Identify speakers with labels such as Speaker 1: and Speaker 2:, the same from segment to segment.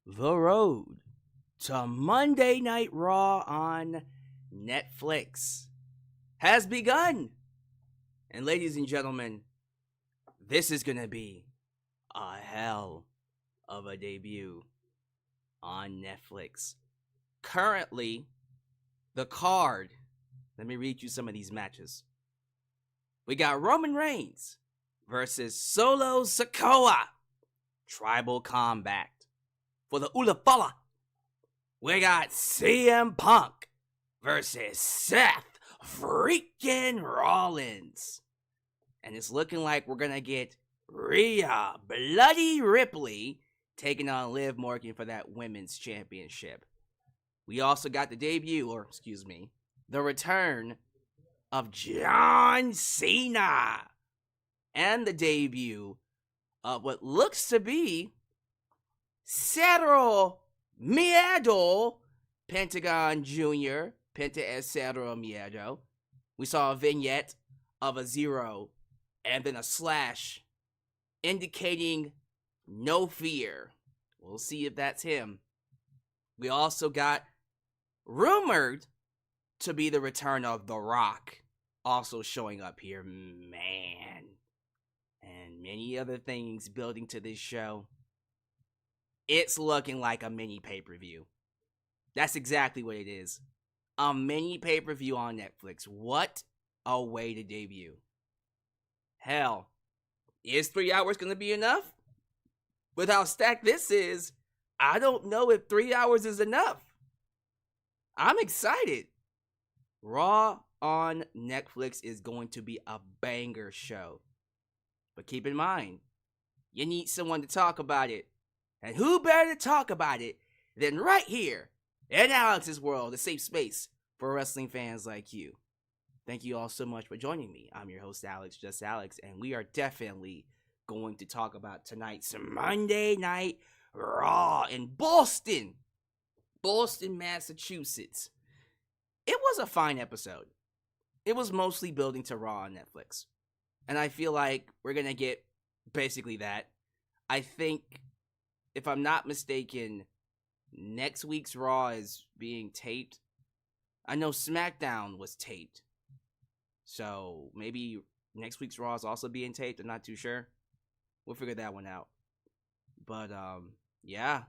Speaker 1: the road to Monday Night Raw on Netflix has begun. And ladies and gentlemen, this is going to be a hell of a debut on Netflix. Currently, the card, let me read you some of these matches. We got Roman Reigns versus Solo Sikoa. Tribal Combat for the Ulafala. We got CM Punk versus Seth freaking Rollins. And it's looking like we're going to get Rhea Bloody Ripley taking on Liv Morgan for that women's championship. We also got the the return of John Cena. And the debut of what looks to be Cedro Miedo, Pentagon Jr., Penta es Cedro Miedo. We saw a vignette of a 0 and then a slash indicating no fear. We'll see if that's him. We also got rumored to be the return of The Rock, also showing up here. Man. And many other things building to this show. It's looking like a mini pay-per-view. That's exactly what it is. A mini pay-per-view on Netflix. What a way to debut. Hell, is 3 hours going to be enough? With how stacked this is, I don't know if 3 hours is enough. I'm excited. Raw on Netflix is going to be a banger show. But keep in mind, you need someone to talk about it. And who better to talk about it than right here in Alyx's world, a safe space for wrestling fans like you. Thank you all so much for joining me. I'm your host, Alyx, just Alyx, and we are definitely going to talk about tonight's Monday Night Raw in Boston, Massachusetts. It was a fine episode. It was mostly building to Raw on Netflix. And I feel like we're going to get basically that. I think, if I'm not mistaken, next week's Raw is being taped. I know SmackDown was taped. So maybe next week's Raw is also being taped. I'm not too sure. We'll figure that one out. But, yeah.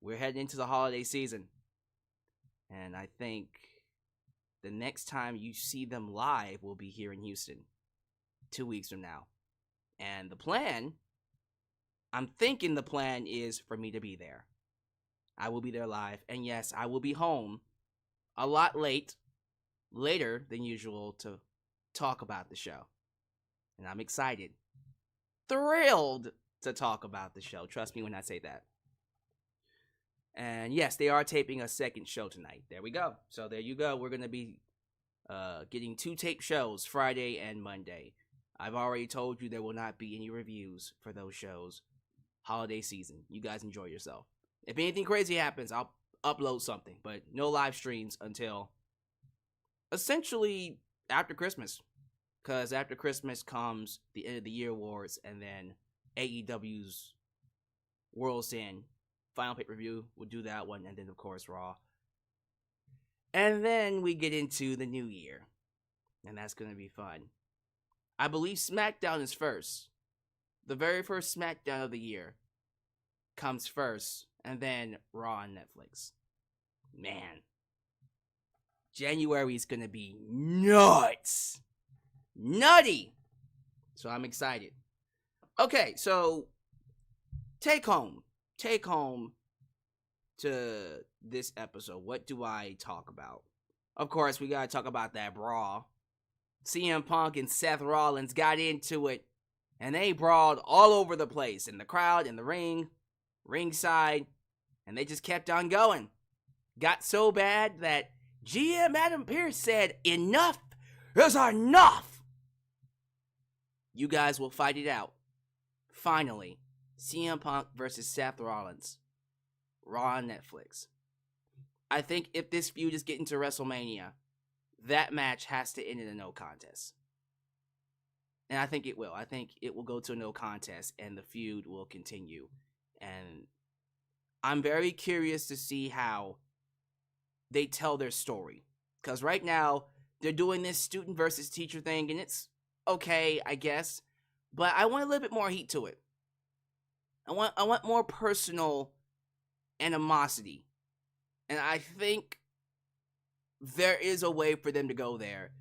Speaker 1: We're heading into the holiday season. And I think the next time you see them live will be here in Houston. 2 weeks from now. And I'm thinking the plan is for me to be there. I will be there live. And yes, I will be home a lot later than usual to talk about the show. And I'm excited. Thrilled to talk about the show. Trust me when I say that. And yes, they are taping a second show tonight. There we go. So there you go. We're going to be getting 2 tape shows, Friday and Monday. I've already told you there will not be any reviews for those shows. Holiday season. You guys enjoy yourself. If anything crazy happens, I'll upload something. But no live streams until essentially after Christmas. Because after Christmas comes the end of the year awards. And then AEW's World's End final pay-per-view. We'll do that one. And then, of course, Raw. And then we get into the new year. And that's going to be fun. I believe SmackDown is first. The very first SmackDown of the year comes first, and then Raw on Netflix. Man, January is going to be nuts. Nutty. So I'm excited. Okay, so take home to this episode. What do I talk about? Of course, we got to talk about that brawl. CM Punk and Seth Rollins got into it, and they brawled all over the place, in the crowd, in the ring, ringside, and they just kept on going. Got so bad that GM Adam Pearce said, "Enough is enough." You guys will fight it out. Finally, CM Punk versus Seth Rollins. Raw on Netflix. I think if this feud is getting to WrestleMania, that match has to end in a no contest. And I think it will. I think it will go to a no contest and the feud will continue. And I'm very curious to see how they tell their story. Because right now, they're doing this student versus teacher thing, and it's okay, I guess. But I want a little bit more heat to it. I want more personal animosity. And I think there is a way for them to go there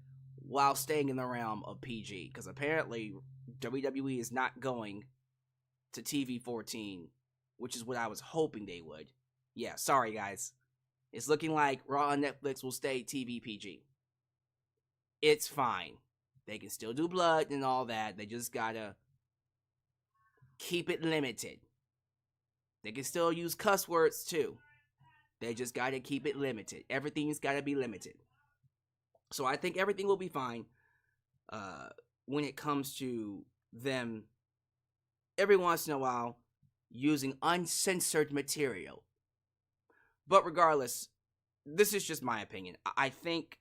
Speaker 1: while staying in the realm of PG. Because apparently, WWE is not going to TV 14, which is what I was hoping they would. Yeah, sorry guys. It's looking like Raw on Netflix will stay TV PG. It's fine. They can still do blood and all that. They just gotta keep it limited. They can still use cuss words too. They just gotta keep it limited. Everything's gotta be limited. So I think everything will be fine when it comes to them every once in a while using uncensored material. But regardless, this is just my opinion. I think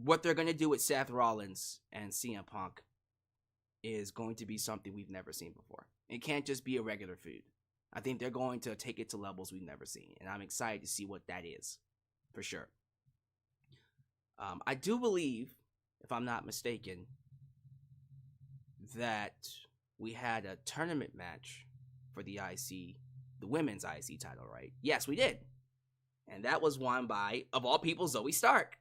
Speaker 1: what they're going to do with Seth Rollins and CM Punk is going to be something we've never seen before. It can't just be a regular feud. I think they're going to take it to levels we've never seen. And I'm excited to see what that is, for sure. I do believe, if I'm not mistaken, that we had a tournament match for the IC, the women's IC title, right? Yes, we did. And that was won by, of all people, Zoe Stark.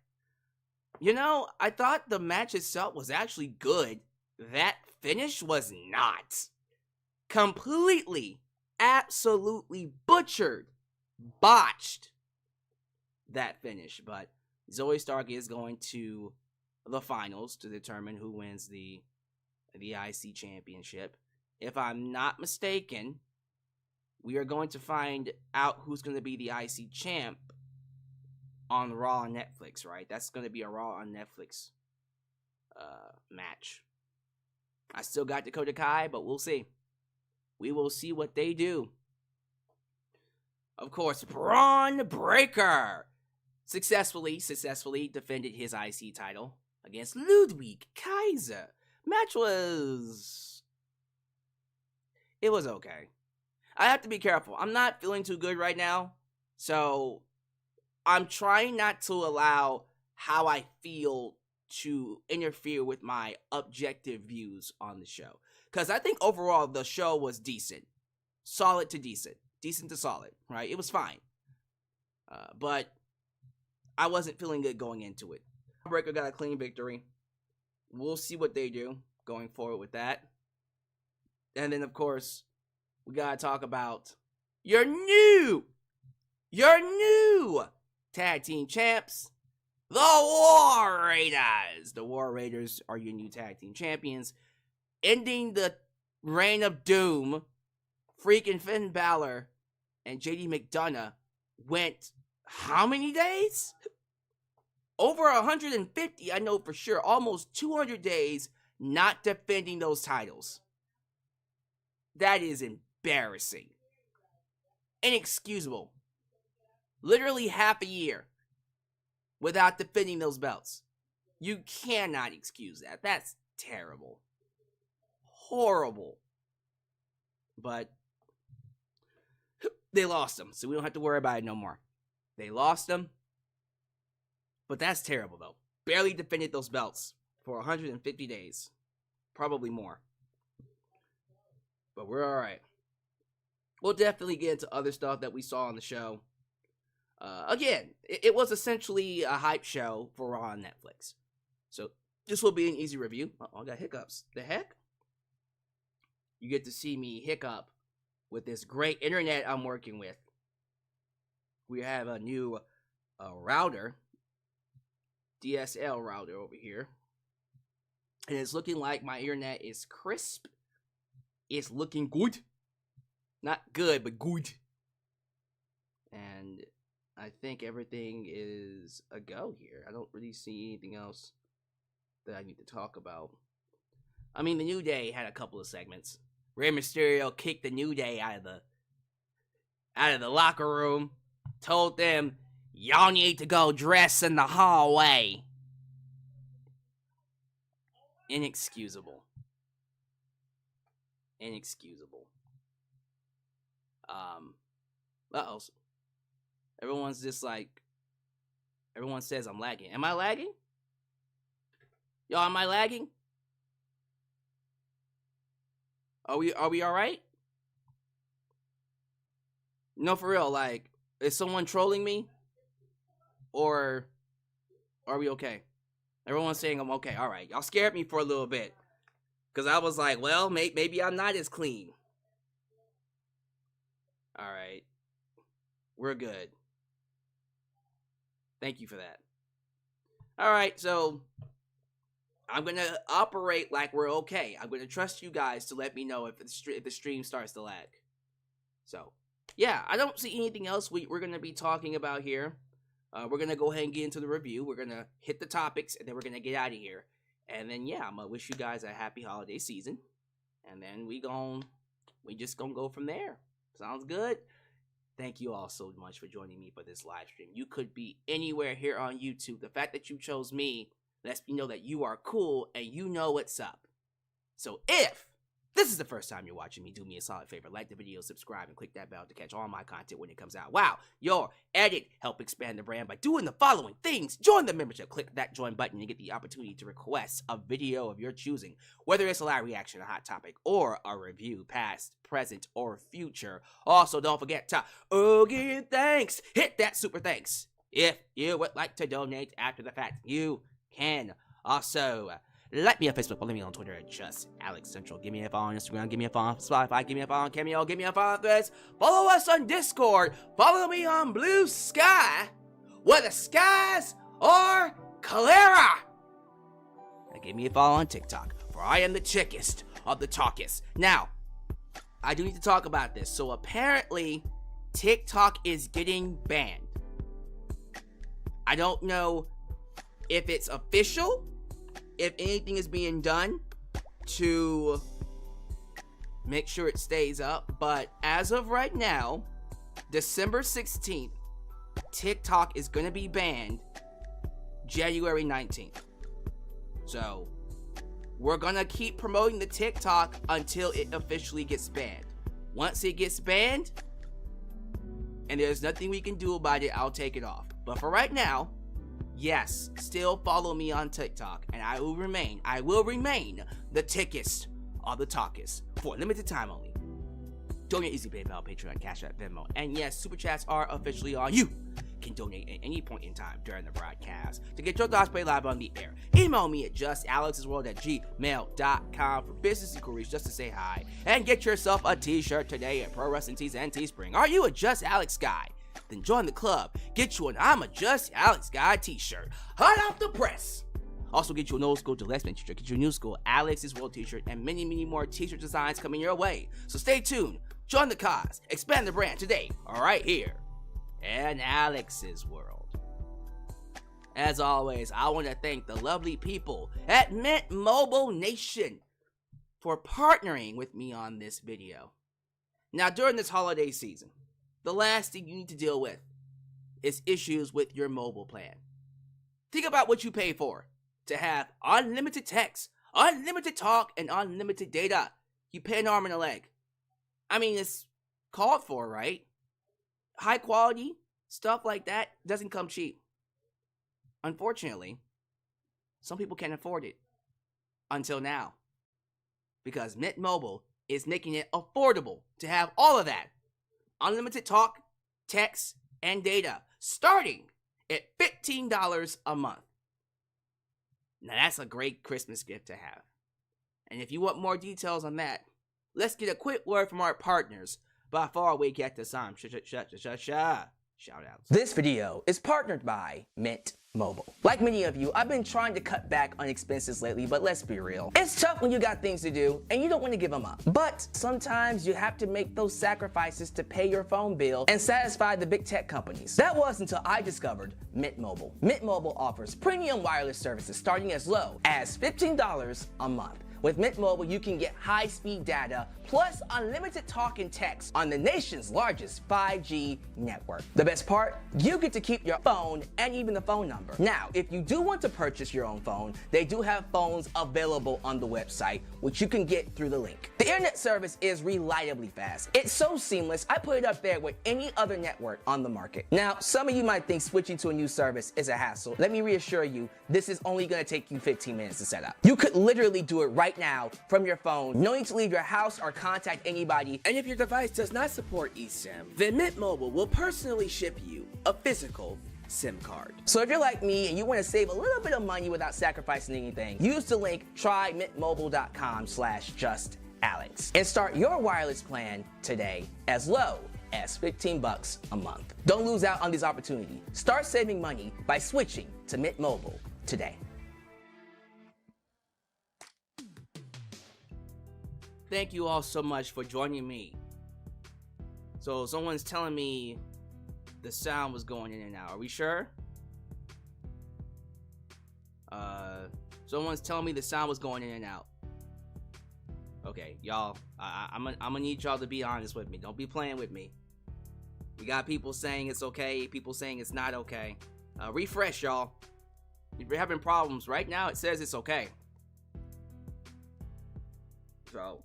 Speaker 1: You know, I thought the match itself was actually good. That finish was not. Completely, absolutely butchered, botched that finish. But Zoe Stark is going to the finals to determine who wins the IC championship. If I'm not mistaken, we are going to find out who's going to be the IC champ on Raw on Netflix, right? That's going to be a Raw on Netflix match. I still got Dakota Kai, but we'll see. We will see what they do. Of course, Bron Breakker successfully defended his IC title against Ludwig Kaiser. Match was... it was okay. I have to be careful. I'm not feeling too good right now, so I'm trying not to allow how I feel to interfere with my objective views on the show. Because I think overall the show was decent. Solid to decent. Decent to solid, right? It was fine. But I wasn't feeling good going into it. Breakker got a clean victory. We'll see what they do going forward with that. And then, of course, we gotta talk about your new tag team champs, the War Raiders. The War Raiders are your new tag team champions, ending the reign of doom. Freaking Finn Balor and JD McDonagh went how many days? Over 150, I know for sure, almost 200 days not defending those titles. That is embarrassing. Inexcusable. Literally half a year without defending those belts. You cannot excuse that. That's terrible. Horrible. But they lost them, so we don't have to worry about it no more. They lost them. But that's terrible, though. Barely defended those belts for 150 days. Probably more. But we're alright. We'll definitely get into other stuff that we saw on the show. Again, it was essentially a hype show for Raw on Netflix. So this will be an easy review. I got hiccups. The heck? You get to see me hiccup with this great internet I'm working with. We have a new router. DSL router over here. And it's looking like my internet is crisp. It's looking good. Not good, but good. And I think everything is a go here. I don't really see anything else that I need to talk about. I mean, the New Day had a couple of segments. Rey Mysterio kicked the New Day out of the locker room. Told them, y'all need to go dress in the hallway. Inexcusable. Inexcusable. Uh-oh. Everyone's just like, everyone says I'm lagging. Am I lagging? Y'all, am I lagging? Are we all right? No, for real, like, is someone trolling me? Or are we okay? Everyone's saying I'm okay. All right, y'all scared me for a little bit. Because I was like, well, maybe I'm not as clean. All right. We're good. Thank you for that. All right, so I'm going to operate like we're okay. I'm going to trust you guys to let me know if the stream starts to lag. So, yeah, I don't see anything else we're going to be talking about here. We're going to go ahead and get into the review. We're going to hit the topics, and then we're going to get out of here. And then, yeah, I'm going to wish you guys a happy holiday season. And then we just going to go from there. Sounds good? Thank you all so much for joining me for this live stream. You could be anywhere here on YouTube. The fact that you chose me lets me know that you are cool and you know what's up. So if this is the first time you're watching me, do me a solid favor. Like the video, subscribe, and click that bell to catch all my content when it comes out. Wow, your edit help expand the brand by doing the following things. Join the membership. Click that join button and get the opportunity to request a video of your choosing. Whether it's a live reaction, a hot topic, or a review, past, present, or future. Also, don't forget to give thanks. Hit that super thanks. If you would like to donate after the fact, you can also like me on Facebook, follow me on Twitter at just Alyx Central. Give me a follow on Instagram, give me a follow on Spotify, give me a follow on Cameo, give me a follow on Threads. Follow us on Discord, follow me on Blue Sky, where the skies are clearer. And give me a follow on TikTok, for I am the chickest of the talkest. Now, I do need to talk about this. So apparently, TikTok is getting banned. I don't know if it's official, if anything is being done to make sure it stays up, but as of right now, December 16th, TikTok is going to be banned January 19th. So, we're going to keep promoting the TikTok until it officially gets banned. Once it gets banned, and there's nothing we can do about it, I'll take it off. But for right now, yes, still follow me on TikTok, and I will remain the tickest of the talkest for a limited time only. Donate easy, PayPal, Patreon, Cash App, Venmo, and yes, Super Chats are officially on. You can donate at any point in time during the broadcast to get your thoughts played live on the air. Email me at justalyxsworld@gmail.com for business inquiries just to say hi, and get yourself a t-shirt today at Pro Wrestling Tees and Teespring. Are you a Just Alyx guy? Then join the club. Get you an I'm a Just Alyx guy t-shirt. Hot off the press. Also get you an old school Gillespie t-shirt, get you a new school Alyx's World t-shirt, and many, many more t-shirt designs coming your way. So stay tuned. Join the cause. Expand the brand today, right here in Alyx's World. As always, I want to thank the lovely people at Mint Mobile Nation for partnering with me on this video. Now, during this holiday season, the last thing you need to deal with is issues with your mobile plan. Think about what you pay for to have unlimited text, unlimited talk, and unlimited data. You pay an arm and a leg. I mean, it's called for, right? High quality stuff like that doesn't come cheap. Unfortunately, some people can't afford it until now, because Mint Mobile is making it affordable to have all of that. Unlimited talk, text, and data, starting at $15 a month. Now that's a great Christmas gift to have. And if you want more details on that, let's get a quick word from our partners before we get to some shout-outs. This video is partnered by Mint Mobile. Like many of you, I've been trying to cut back on expenses lately, but let's be real. It's tough when you got things to do and you don't want to give them up. But sometimes you have to make those sacrifices to pay your phone bill and satisfy the big tech companies. That was until I discovered Mint Mobile. Mint Mobile offers premium wireless services starting as low as $15 a month. With Mint Mobile, you can get high-speed data plus unlimited talk and text on the nation's largest 5G network. The best part? You get to keep your phone and even the phone number. Now, if you do want to purchase your own phone, they do have phones available on the website which you can get through the link. The internet service is reliably fast. It's so seamless, I put it up there with any other network on the market. Now, some of you might think switching to a new service is a hassle. Let me reassure you, this is only gonna take you 15 minutes to set up. You could literally do it right now from your phone, no need to leave your house or contact anybody. And if your device does not support eSIM, then Mint Mobile will personally ship you a physical SIM card. So if you're like me and you want to save a little bit of money without sacrificing anything, use the link trymintmobile.com/justAlex and start your wireless plan today as low as $15 a month. Don't lose out on this opportunity. Start saving money by switching to Mint Mobile today. Thank you all so much for joining me. So someone's telling me the sound was going in and out. Are we sure? Someone's telling me the sound was going in and out. Okay, y'all, I'm gonna need y'all to be honest with me. Don't be playing with me. We got people saying it's okay, people saying it's not okay. Refresh, y'all. If you're having problems, right now it says it's okay. So,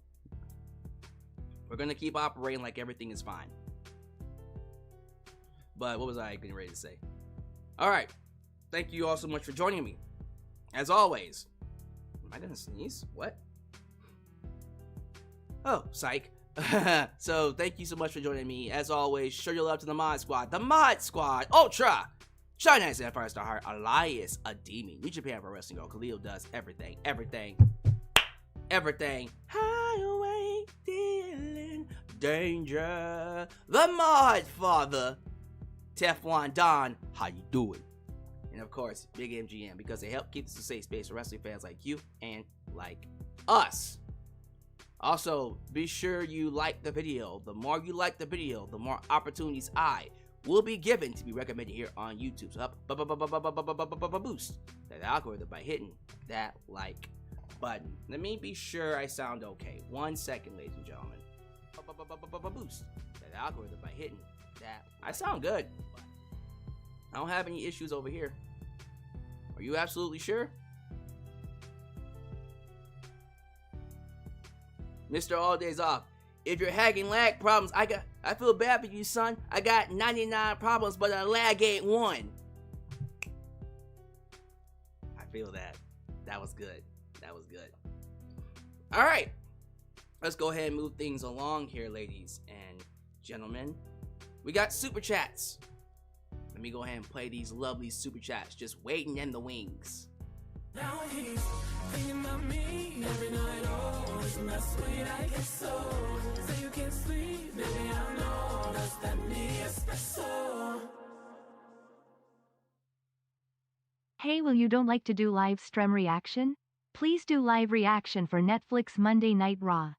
Speaker 1: we're gonna keep operating like everything is fine. But what was I getting ready to say? Alright, thank you all so much for joining me. As always, am I gonna sneeze? What? Oh, psych. So, thank you so much for joining me. As always, show your love to the Mod Squad. The Mod Squad, Ultra! Shine Nice and Fire Star Heart, Elias, Ademi, New Japan Pro Wrestling Girl, Khalil does everything. Highway dealing danger. The Mod Father, Teflon Don, how you doing? And of course, Big MGM, because they help keep this a safe space for wrestling fans like you and like us. Also, be sure you like the video. The more you like the video, the more opportunities I will be given to be recommended here on YouTube. So help boost that algorithm by hitting that like button. Let me be sure I sound okay. 1 second, ladies and gentlemen. Boost that algorithm by hitting that. I sound good. I don't have any issues over here. Are you absolutely sure? Mr. All Days Off. If you're having lag problems, I feel bad for you, son. I got 99 problems, but a lag ain't one. I feel that. That was good. That was good. All right. Let's go ahead and move things along here, ladies and gentlemen. We got super chats. Let me go ahead and play these lovely super chats, just waiting in the wings. Now he's thinking about me every night. Oh, isn't that sweet? I guess so. Say you can't sleep, baby, I know. Does that mean espresso?
Speaker 2: Hey, will you don't like to do live stream reaction? Please do live reaction for Netflix Monday Night Raw.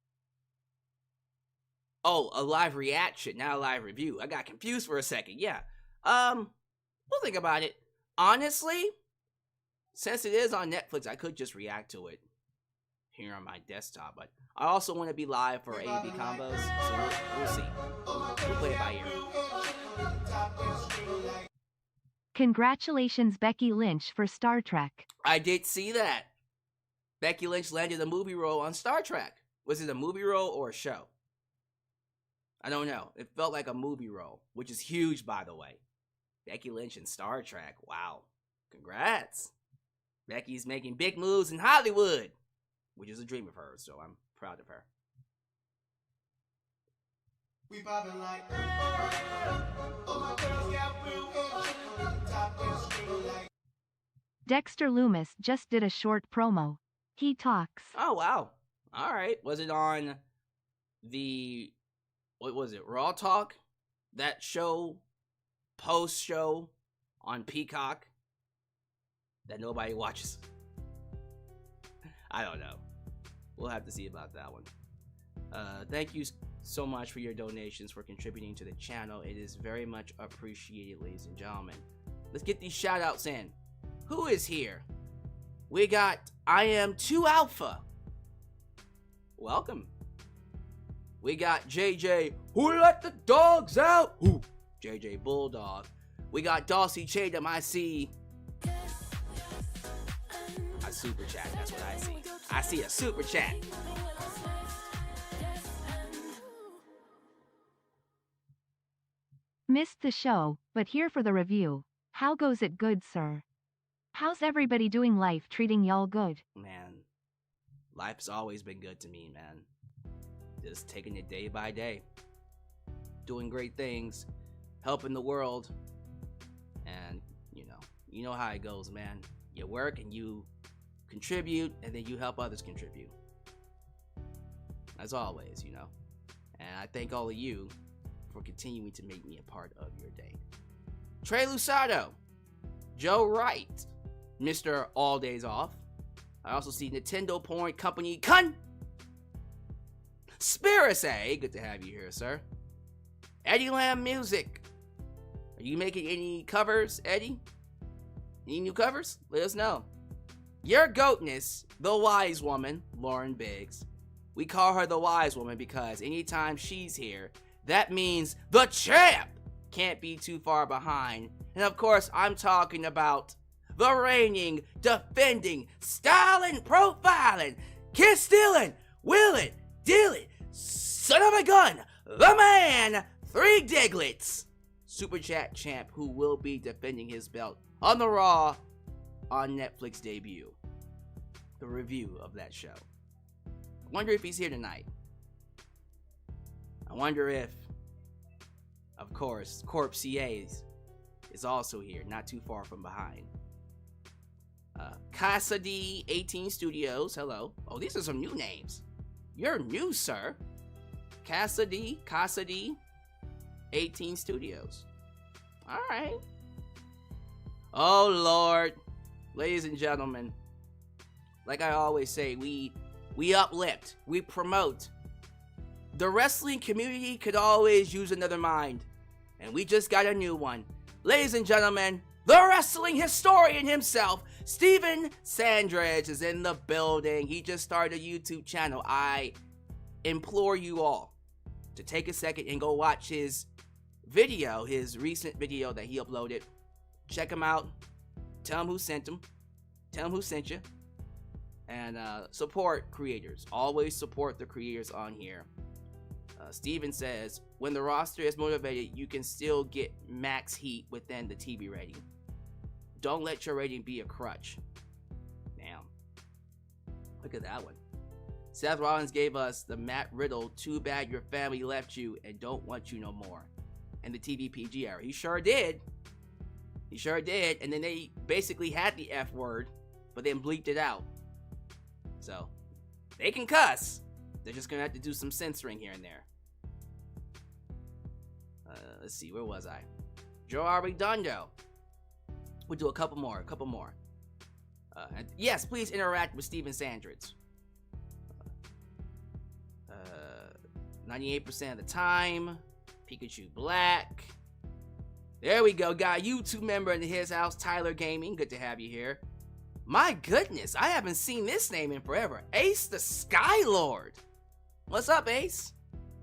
Speaker 1: Oh, a live reaction, not a live review. I got confused for a second. Yeah. We'll think about it. Honestly, since it is on Netflix, I could just react to it here on my desktop, but I also want to be live for AB combos, so we'll see. We'll play it by ear.
Speaker 2: Congratulations, Becky Lynch, for Star Trek.
Speaker 1: I did see that. Becky Lynch landed a movie role on Star Trek. Was it a movie role or a show? I don't know. It felt like a movie role, which is huge, by the way. Becky Lynch in Star Trek. Wow. Congrats. Becky's making big moves in Hollywood, which is a dream of hers, so I'm proud of her. We bobbing like, oh my girls got real top and string like.
Speaker 2: Dexter Loomis just did a short promo. He talks.
Speaker 1: Oh, wow. All right. Was it on the, what was it, Raw Talk? That show, post-show on Peacock that nobody watches? I don't know. We'll have to see about that one. Thank you so much for your donations, for contributing to the channel. It is very much appreciated, ladies and gentlemen. Let's get these shout outs in. Who is here? We got I Am 2 Alpha. Welcome. We got JJ, who let the dogs out? Ooh, JJ Bulldog. We got Dulcie Chatham, I see A super chat, that's what I see. I see a super chat.
Speaker 2: Missed the show, but here for the review. How goes it good, sir? How's everybody doing? Life treating y'all good?
Speaker 1: Man, life's always been good to me, man. Just taking it day by day. Doing great things. Helping the world. And, you know how it goes, man. You work and you contribute, and then you help others contribute. As always, And I thank all of you for continuing to make me a part of your day. Trey Lusado, Joe Wright, Mr. All Days Off. I also see Nintendo Porn Company Conspiracy. Good to have you here, sir. Eddie Lamb Music. Are you making any covers, Eddie? Any new covers? Let us know. Your Goatness, the Wise Woman, Lauren Biggs. We call her the Wise Woman because anytime she's here, that means the champ can't be too far behind. And of course, I'm talking about the reigning, defending, styling, profiling, kiss stealing, willing, dealing, son of a gun, the man, 3 Diglets. Super Chat champ who will be defending his belt on the Raw on Netflix debut. The review of that show. I wonder if he's here tonight. I wonder if, of course, Corp CA's is also here, not too far from behind. Casa D 18 Studios, hello. Oh, these are some new names. You're new, sir. Casa D 18 Studios. All right. Oh, Lord. Ladies and gentlemen, like I always say, we uplift, we promote. The wrestling community could always use another mind, and we just got a new one. Ladies and gentlemen, the wrestling historian himself, Steven Sandridge, is in the building. He just started a YouTube channel. I implore you all to take a second and go watch his video, his recent video that he uploaded. Check him out. Tell him who sent him. Tell him who sent you. And support creators. Always support the creators on here. Steven says, when the roster is motivated, you can still get max heat within the TV rating. Don't let your rating be a crutch. Damn. Look at that one. Seth Rollins gave us the Matt Riddle, too bad your family left you and don't want you no more. In the TV PG era. He sure did. He sure did. And then they basically had the F word, but then bleeped it out. So, they can cuss. They're just going to have to do some censoring here and there. Let's see, where was I? Joe Arredondo. We'll do a couple more. And yes, please interact with Steven Sandridge. 98% of the time. Pikachu Black. There we go. Got a YouTube member in his house, Tyler Gaming. Good to have you here. My goodness, I haven't seen this name in forever. Ace the Skylord. What's up, Ace?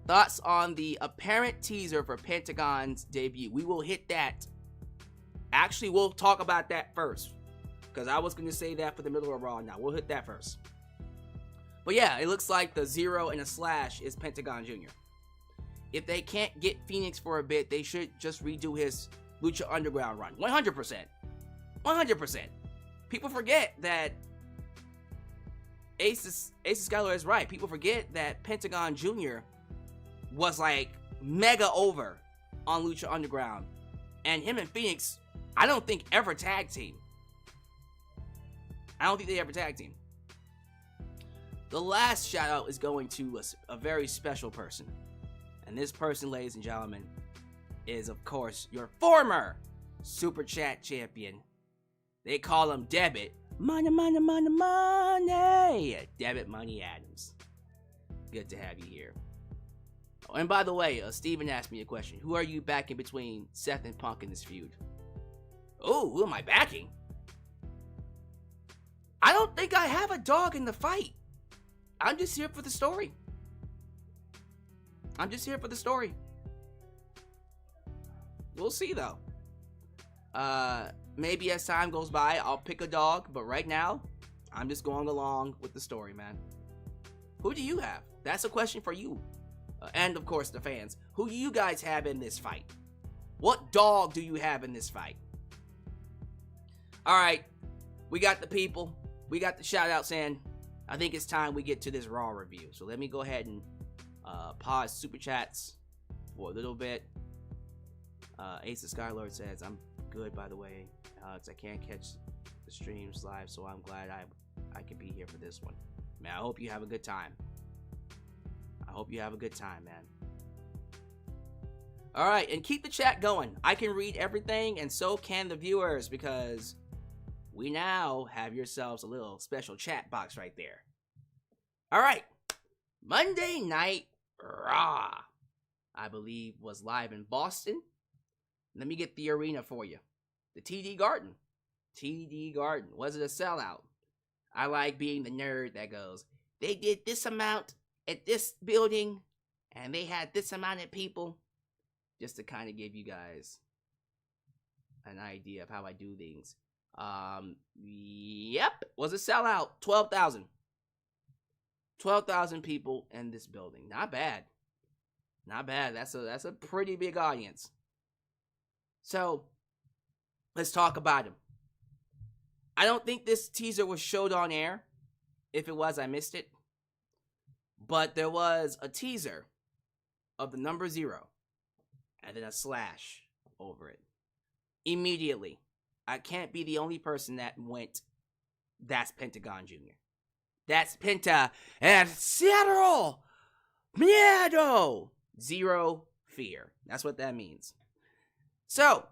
Speaker 1: Thoughts on the apparent teaser for Pentagon's debut? We will hit that. Actually, we'll talk about that first, because I was going to say that for the middle of Raw. Now we'll hit that first. But yeah, it looks like the 0 and a slash is Pentagon Jr. If they can't get Phoenix for a bit, they should just redo his Lucha Underground run. 100%. 100%. People forget that Ace Skylar is right. People forget that Pentagon Jr. was like mega over on Lucha Underground. And him and Phoenix, I don't think ever tag team. I don't think they ever tag team. The last shout out is going to a very special person. And this person, ladies and gentlemen, is of course your former Super Chat champion. They call him Debit. Money. Debit Money Adams. Good to have you here. Oh, and by the way, Steven asked me a question. Who are you backing between Seth and Punk in this feud? Oh, who am I backing? I don't think I have a dog in the fight. I'm just here for the story. We'll see, though. Maybe as time goes by, I'll pick a dog. But right now, I'm just going along with the story, man. Who do you have? That's a question for you. And, of course, the fans. Who do you guys have in this fight? What dog do you have in this fight? All right. We got the people. We got the shout-outs in. I think it's time we get to this Raw review. So let me go ahead and pause Super Chats for a little bit. Ace of Skylord says, I'm good, by the way. Alex, I can't catch the streams live, so I'm glad I can be here for this one. Man, I hope you have a good time. I hope you have a good time, man. All right, and keep the chat going. I can read everything, and so can the viewers, because we now have yourselves a little special chat box right there. All right, Monday Night Raw, I believe, was live in Boston. Let me get the arena for you. The TD Garden. TD Garden. Was it a sellout? I like being the nerd that goes, they did this amount at this building, and they had this amount of people. Just to kind of give you guys an idea of how I do things. Yep. Was a sellout. 12,000. 12,000 people in this building. Not bad. Not bad. That's a pretty big audience. So, let's talk about him. I don't think this teaser was showed on air. If it was, I missed it. But there was a teaser of the number 0 and then a slash over it. Immediately, I can't be the only person that went, that's Pentagon Jr. That's Penta and Seattle Miedo. 0 fear. That's what that means. So,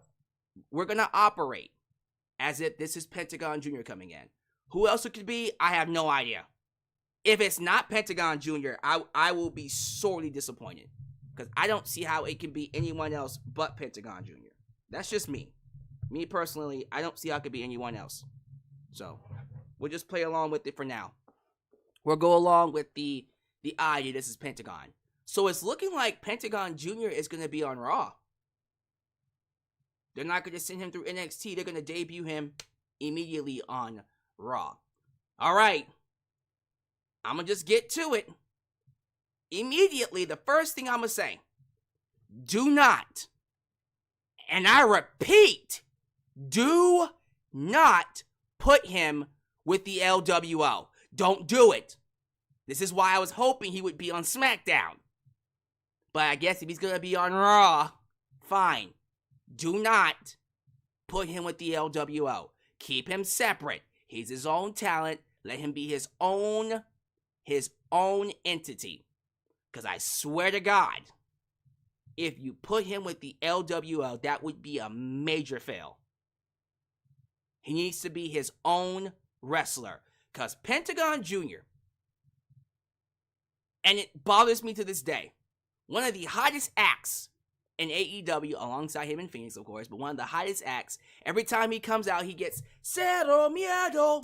Speaker 1: we're going to operate as if this is Pentagon Jr. coming in. Who else it could be? I have no idea. If it's not Pentagon Jr., I will be sorely disappointed. Because I don't see how it can be anyone else but Pentagon Jr. That's just me. Me personally, I don't see how it could be anyone else. So, we'll just play along with it for now. We'll go along with the idea this is Pentagon. So, it's looking like Pentagon Jr. is going to be on Raw. They're not going to send him through NXT. They're going to debut him immediately on Raw. All right. I'm going to just get to it. Immediately, the first thing I'm going to say, do not, and I repeat, do not put him with the LWO. Don't do it. This is why I was hoping he would be on SmackDown. But I guess if he's going to be on Raw, fine. Do not put him with the LWO. Keep him separate. He's his own talent. Let him be his own entity. Because I swear to God, if you put him with the LWO, that would be a major fail. He needs to be his own wrestler. Because Pentagon Jr., and it bothers me to this day, one of the hottest acts in AEW, alongside him in Phoenix, of course, but one of the hottest acts, every time he comes out, he gets Cero Miedo.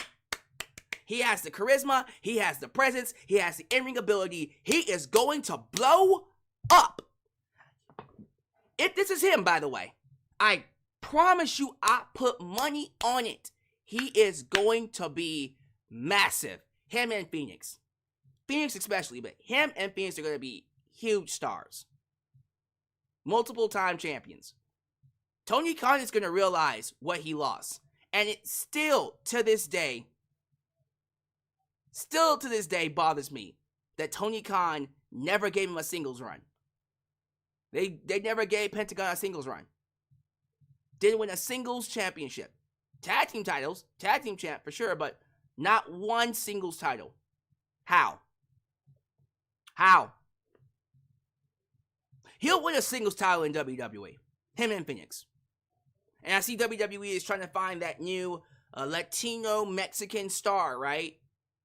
Speaker 1: He has the charisma, he has the presence, he has the in-ring ability. He is going to blow up. If this is him, by the way, I promise you, I put money on it. He is going to be massive. Him and Phoenix. Phoenix especially, but him and Phoenix are going to be huge stars. Multiple time champions. Tony Khan is going to realize what he lost. And it still, to this day, bothers me that Tony Khan never gave him a singles run. They never gave Pentagon a singles run. Didn't win a singles championship. Tag team titles, tag team champ for sure, but not one singles title. How? He'll win a singles title in WWE. Him and Phoenix. And I see WWE is trying to find that new Latino Mexican star, right?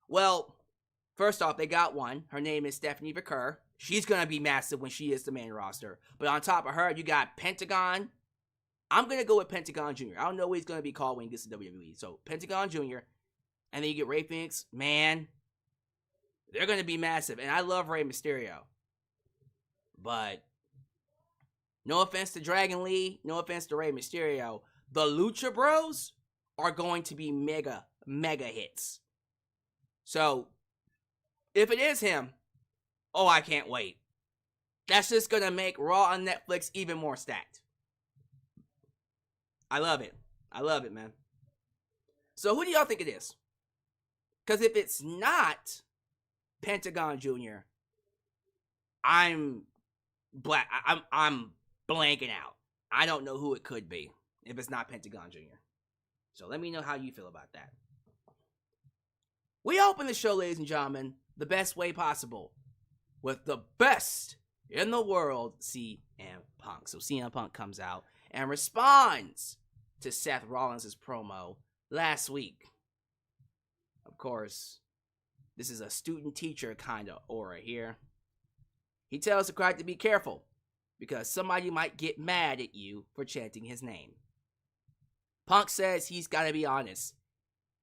Speaker 1: Well, first off, they got one. Her name is Stephanie Vaquer. She's going to be massive when she is the main roster. But on top of her, you got Pentagon. I'm going to go with Pentagon Jr. I don't know what he's going to be called when he gets to WWE. So, Pentagon Jr. And then you get Rey Fenix. Man, they're going to be massive. And I love Rey Mysterio. But no offense to Dragon Lee. No offense to Rey Mysterio. The Lucha Bros are going to be mega hits. So, if it is him, oh, I can't wait. That's just going to make Raw on Netflix even more stacked. I love it. I love it, man. So, who do y'all think it is? Because if it's not Pentagon Jr., I'm blanking out. I don't know who it could be if it's not Pentagon Jr. So let me know how you feel about that. We open the show, ladies and gentlemen, the best way possible with the best in the world, CM Punk. So CM Punk comes out and responds to Seth Rollins' promo last week. Of course, this is a student-teacher kind of aura here. He tells the crowd to be careful because somebody might get mad at you for chanting his name. Punk says he's got to be honest.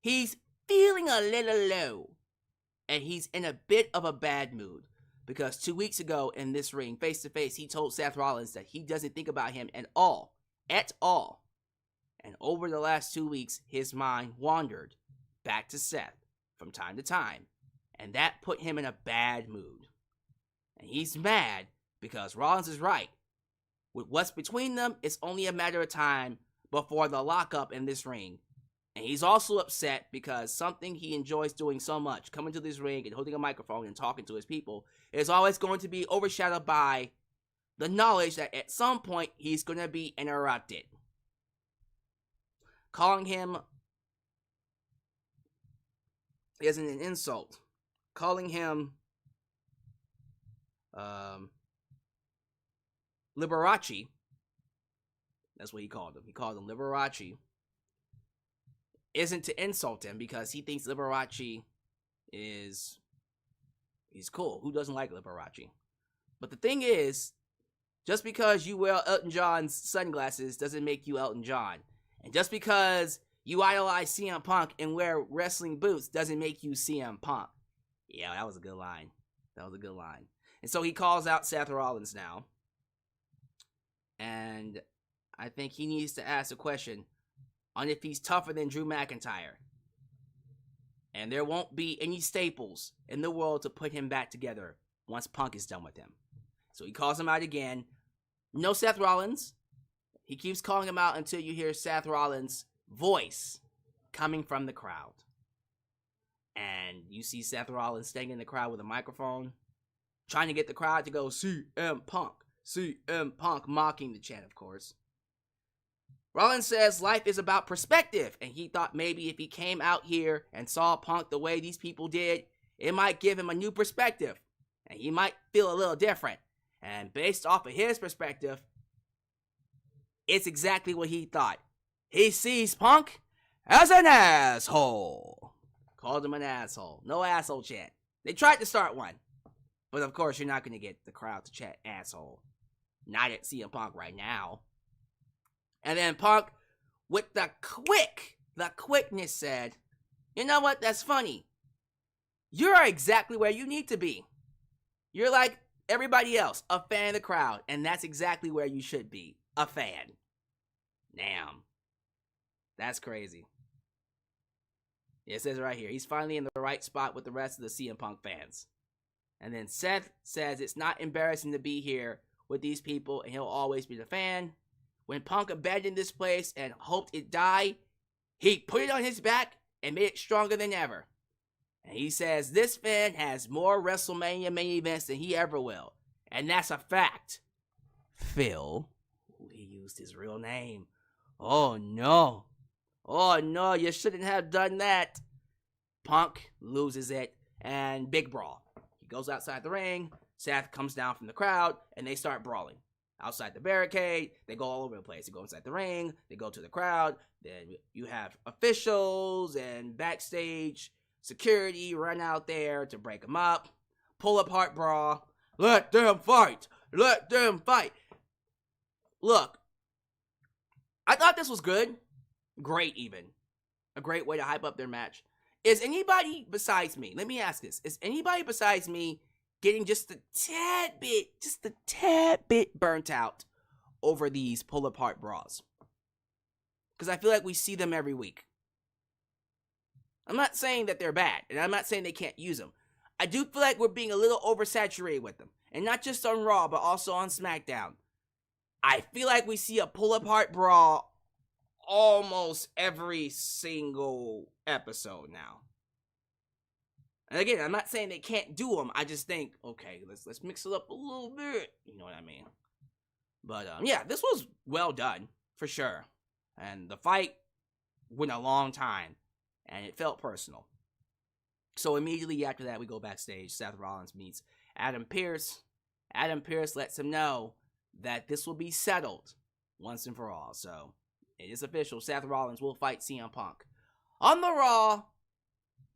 Speaker 1: He's feeling a little low, and he's in a bit of a bad mood because 2 weeks ago in this ring, face-to-face, he told Seth Rollins that he doesn't think about him at all. And over the last 2 weeks, his mind wandered back to Seth from time to time, and that put him in a bad mood. And he's mad because Rollins is right. With what's between them, it's only a matter of time before the lockup in this ring. And he's also upset because something he enjoys doing so much, coming to this ring and holding a microphone and talking to his people, is always going to be overshadowed by the knowledge that at some point he's going to be interrupted. Calling him isn't an insult. Calling him Liberace, that's what he called him. He called him Liberace. Isn't to insult him because he thinks Liberace he's cool. Who doesn't like Liberace? But the thing is, just because you wear Elton John's sunglasses doesn't make you Elton John. And just because you idolize CM Punk and wear wrestling boots doesn't make you CM Punk. Yeah, that was a good line. And so he calls out Seth Rollins now. And I think he needs to ask a question on if he's tougher than Drew McIntyre. And there won't be any staples in the world to put him back together once Punk is done with him. So he calls him out again. No Seth Rollins. He keeps calling him out until you hear Seth Rollins' voice coming from the crowd. And you see Seth Rollins staying in the crowd with a microphone, trying to get the crowd to go, CM Punk, CM Punk, mocking the chant, of course. Rollins says life is about perspective, and he thought maybe if he came out here and saw Punk the way these people did, it might give him a new perspective, and he might feel a little different. And based off of his perspective, it's exactly what he thought. He sees Punk as an asshole. Called him an asshole. No asshole chant. They tried to start one. But of course, you're not going to get the crowd to chant asshole. Not at CM Punk right now. And then Punk, with the quickness said, you know what, that's funny. You're exactly where you need to be. You're like everybody else, a fan of the crowd. And that's exactly where you should be, a fan. Damn. That's crazy. It says right here, he's finally in the right spot with the rest of the CM Punk fans. And then Seth says it's not embarrassing to be here with these people and he'll always be the fan. When Punk abandoned this place and hoped it died, he put it on his back and made it stronger than ever. And he says this fan has more WrestleMania main events than he ever will. And that's a fact. Phil. He used his real name. Oh no. Oh no, you shouldn't have done that. Punk loses it and big brawl. He goes outside the ring. Seth comes down from the crowd and they start brawling. Outside the barricade, they go all over the place. They go inside the ring, they go to the crowd. Then you have officials and backstage security run out there to break them up. Pull apart brawl. Let them fight. Let them fight. Look, I thought this was good. Great even. A great way to hype up their match. Is anybody besides me, let me ask this, is anybody besides me getting just a tad bit burnt out over these pull apart brawls? Because I feel like we see them every week. I'm not saying that they're bad, and I'm not saying they can't use them. I do feel like we're being a little oversaturated with them. And not just on Raw, but also on SmackDown. I feel like we see a pull-apart brawl almost every single episode now. And again, I'm not saying they can't do them. I just think, okay, let's mix it up a little bit. You know what I mean? But yeah, this was well done for sure. And the fight went a long time, and it felt personal. So immediately after that, we go backstage. Seth Rollins meets Adam Pearce. Adam Pearce lets him know that this will be settled once and for all. So it is official. Seth Rollins will fight CM Punk on the Raw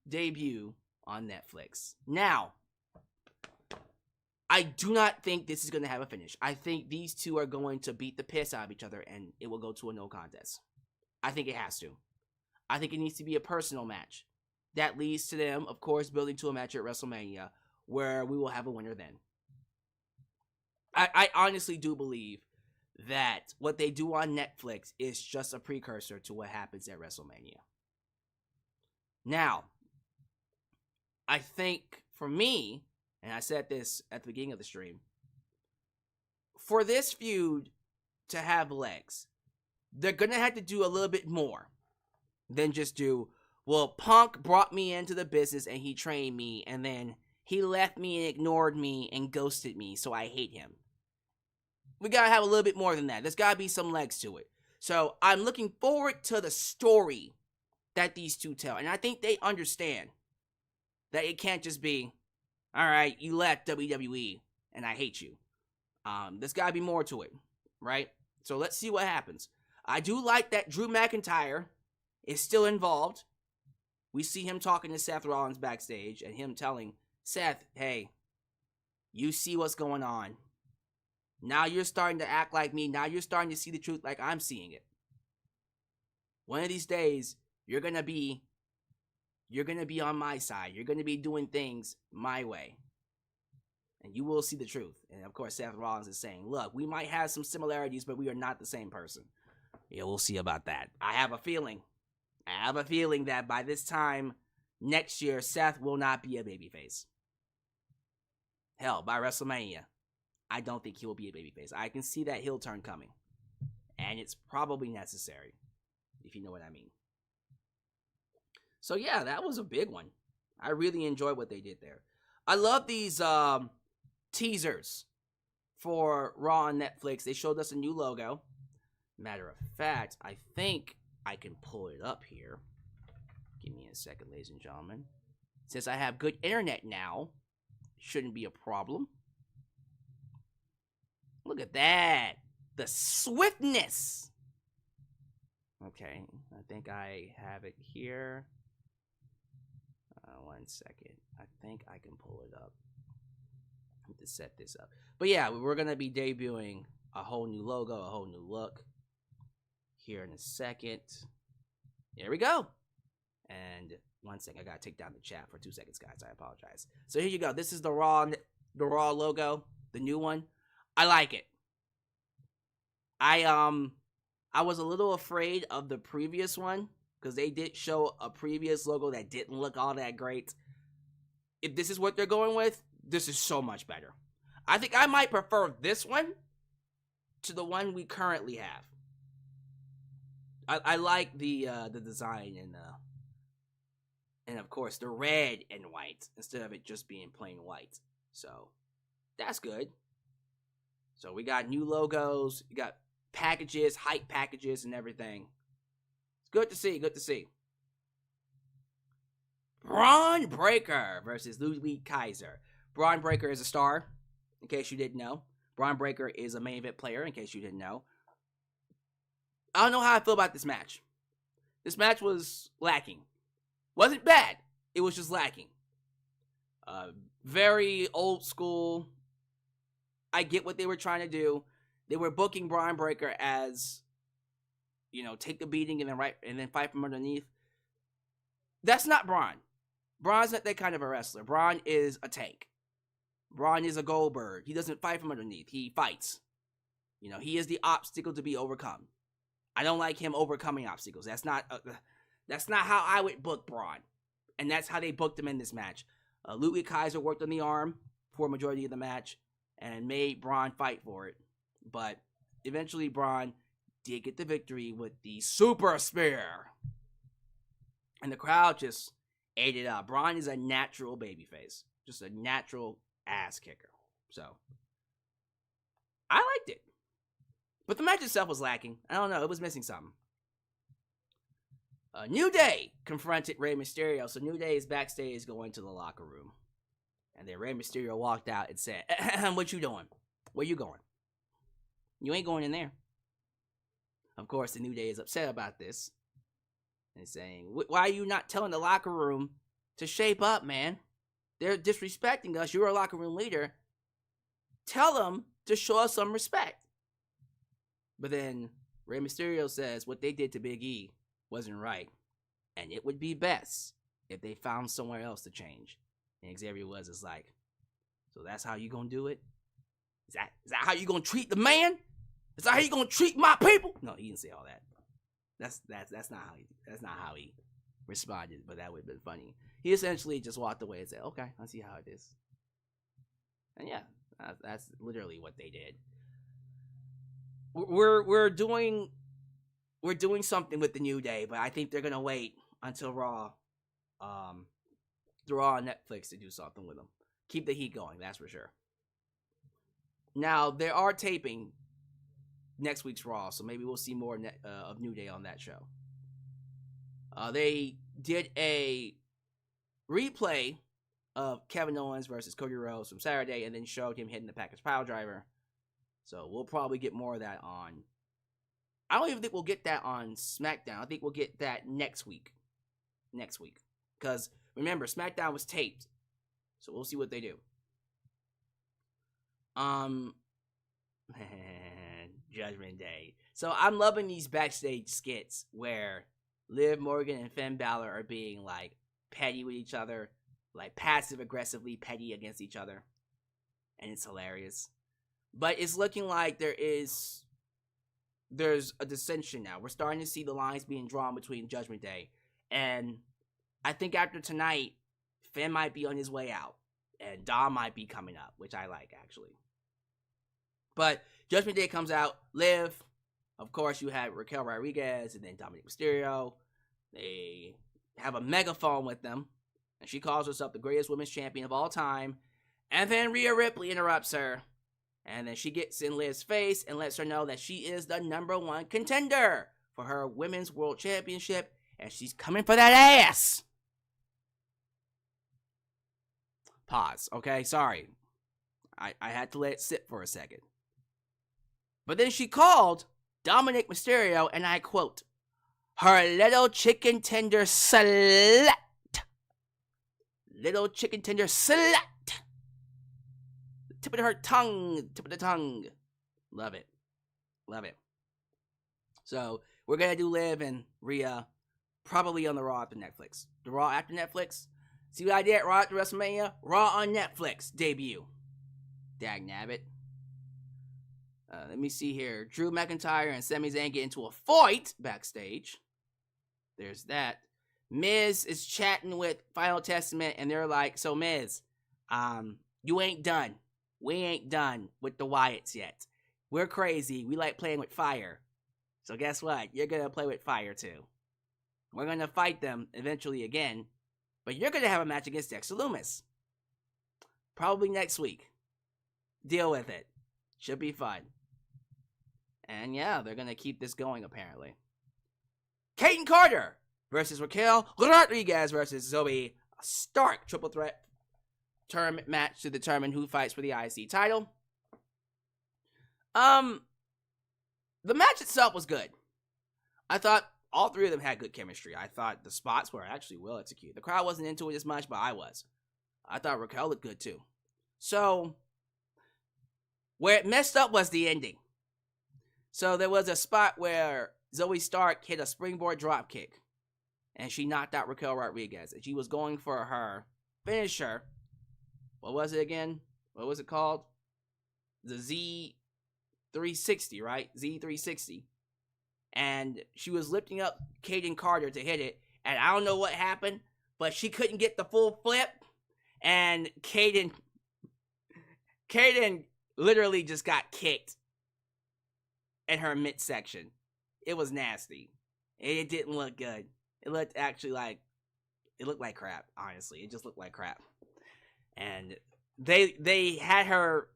Speaker 1: debut on Netflix. Now, I do not think this is going to have a finish. I think these two are going to beat the piss out of each other, and it will go to a no contest. I think it has to. I think it needs to be a personal match. That leads to them, of course, building to a match at WrestleMania, where we will have a winner then. I honestly do believe that what they do on Netflix is just a precursor to what happens at WrestleMania. Now, I think for me, and I said this at the beginning of the stream, for this feud to have legs, they're going to have to do a little bit more than just do, well, Punk brought me into the business and he trained me, and then he left me and ignored me and ghosted me, so I hate him. We gotta have a little bit more than that. There's gotta be some legs to it. So I'm looking forward to the story that these two tell. And I think they understand that it can't just be, all right, you left WWE and I hate you. There's gotta be more to it, right? So let's see what happens. I do like that Drew McIntyre is still involved. We see him talking to Seth Rollins backstage and him telling Seth, hey, you see what's going on. Now you're starting to act like me. Now you're starting to see the truth like I'm seeing it. One of these days, you're going to be on my side. You're going to be doing things my way. And you will see the truth. And of course, Seth Rollins is saying, look, we might have some similarities, but we are not the same person. Yeah, we'll see about that. I have a feeling that by this time next year, Seth will not be a babyface. Hell, by WrestleMania, I don't think he will be a babyface. I can see that heel turn coming. And it's probably necessary, if you know what I mean. So yeah, that was a big one. I really enjoyed what they did there. I love these teasers for Raw on Netflix. They showed us a new logo. Matter of fact, I think I can pull it up here. Give me a second, ladies and gentlemen. Since I have good internet now, shouldn't be a problem. Look at that. The swiftness. Okay, I think I have it here. 1 second. I think I can pull it up. I have to set this up. But yeah, we're going to be debuting a whole new logo, a whole new look here in a second. There we go. And 1 second, I got to take down the chat for 2 seconds, guys. I apologize. So here you go. This is the Raw logo, the new one. I like it. I was a little afraid of the previous one because they did show a previous logo that didn't look all that great. If this is what they're going with, this is so much better. I think I might prefer this one to the one we currently have. I like the design and of course the red and white instead of it just being plain white. So that's good. So we got new logos, we got packages, hype packages, and everything. It's good to see, good to see. Bron Breakker versus Ludwig Kaiser. Bron Breakker is a star, in case you didn't know. Bron Breakker is a main event player, in case you didn't know. I don't know how I feel about this match. This match was lacking. Wasn't bad, it was just lacking. Very old school. I get what they were trying to do. They were booking Bron Breakker as, you know, take the beating and then fight from underneath. That's not Bron. Bron's not that kind of a wrestler. Bron is a tank. Bron is a Goldberg. He doesn't fight from underneath. He fights. You know, he is the obstacle to be overcome. I don't like him overcoming obstacles. That's not how I would book Bron. And that's how they booked him in this match. Ludwig Kaiser worked on the arm for a majority of the match and made Bron fight for it. But eventually Bron did get the victory with the super spear. And the crowd just ate it up. Bron is a natural babyface. Just a natural ass kicker. So, I liked it. But the match itself was lacking. I don't know. It was missing something. New Day confronted Rey Mysterio. So New Day is backstage going to the locker room. And then Rey Mysterio walked out and said, what you doing? Where you going? You ain't going in there. Of course, the New Day is upset about this. And saying, why are you not telling the locker room to shape up, man? They're disrespecting us. You're a locker room leader. Tell them to show us some respect. But then Rey Mysterio says what they did to Big E wasn't right. And it would be best if they found somewhere else to change. And Xavier Woods is like, so that's how you gonna do it? Is that how you gonna treat the man? Is that how you gonna treat my people? No, he didn't say all that. That's not how he responded, but that would have been funny. He essentially just walked away and said, okay, I see how it is. And yeah, that's literally what they did. We're doing something with the New Day, but I think they're gonna wait until Raw, the Raw on Netflix to do something with them. Keep the heat going, that's for sure. Now they are taping next week's Raw, so maybe we'll see more of New Day on that show. They did a replay of Kevin Owens versus Cody Rhodes from Saturday, and then showed him hitting the package pile driver. So we'll probably get more of that on. I don't even think we'll get that on SmackDown. I think we'll get that next week. Because remember, SmackDown was taped. So we'll see what they do. Judgment Day. So I'm loving these backstage skits where Liv Morgan and Finn Balor are being like petty with each other, like passive aggressively petty against each other, and it's hilarious. But it's looking like there's a dissension now. We're starting to see the lines being drawn between Judgment Day, and I think after tonight, Finn might be on his way out, and Dom might be coming up, which I like actually. But Judgment Day comes out. Liv, of course, you have Raquel Rodriguez and then Dominic Mysterio. They have a megaphone with them, and she calls herself the greatest women's champion of all time. And then Rhea Ripley interrupts her, and then she gets in Liv's face and lets her know that she is the #1 contender for her Women's World Championship, and she's coming for that ass. Pause. Okay, sorry. I had to let it sit for a second. But then she called Dominic Mysterio, and I quote, her little chicken tender slut. Little chicken tender slut. Tip of her tongue. Tip of the tongue. Love it. Love it. So, we're going to do Liv and Rhea probably on the Raw after Netflix. The Raw after Netflix. See what I did? Raw after WrestleMania? Raw on Netflix debut. Dag nabbit. Let me see here. Drew McIntyre and Sami Zayn get into a fight backstage. There's that. Miz is chatting with Final Testament, and they're like, so Miz, you ain't done. We ain't done with the Wyatts yet. We're crazy. We like playing with fire. So guess what? You're going to play with fire too. We're going to fight them eventually again, but you're going to have a match against Dexter Lumis. Probably next week. Deal with it. Should be fun. And yeah, they're going to keep this going apparently. Kayden Carter versus Raquel Rodriguez versus Zoe Stark. Triple threat tournament match to determine who fights for the IC title. The match itself was good. I thought all three of them had good chemistry. I thought the spots were actually well executed. The crowd wasn't into it as much, but I was. I thought Raquel looked good too. So, where it messed up was the ending. So there was a spot where Zoe Stark hit a springboard dropkick, and she knocked out Raquel Rodriguez, and she was going for her finisher. What was it again? What was it called? The Z360, right? Z360. And she was lifting up Kayden Carter to hit it, and I don't know what happened, but she couldn't get the full flip, and Kayden literally just got kicked in her midsection. It was nasty. It didn't look good. It looked like crap, honestly. It just looked like crap. And they had her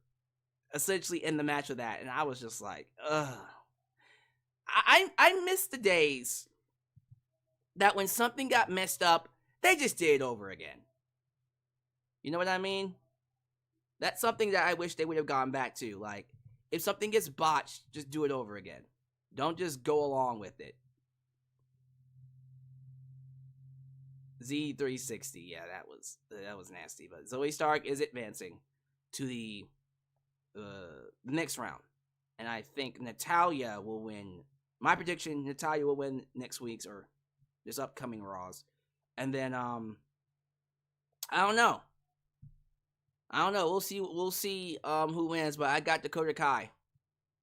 Speaker 1: essentially in the match with that, and I was just like, ugh. I miss the days that when something got messed up, they just did it over again. You know what I mean? That's something that I wish they would have gone back to. Like, if something gets botched, just do it over again. Don't just go along with it. Z360, yeah, that was nasty. But Zoe Stark is advancing to the next round, and I think Natalya will win. My prediction: Natalya will win next week's or this upcoming Raws, and then I don't know. We'll see who wins, but I got Dakota Kai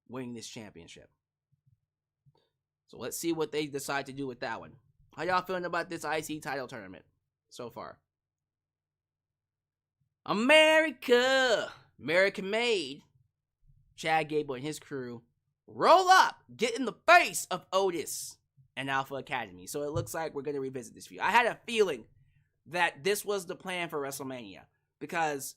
Speaker 1: winning this championship. So let's see what they decide to do with that one. How y'all feeling about this IC title tournament so far? America made. Chad Gable and his crew roll up, get in the face of Otis and Alpha Academy. So it looks like we're going to revisit this feud. I had a feeling that this was the plan for WrestleMania because,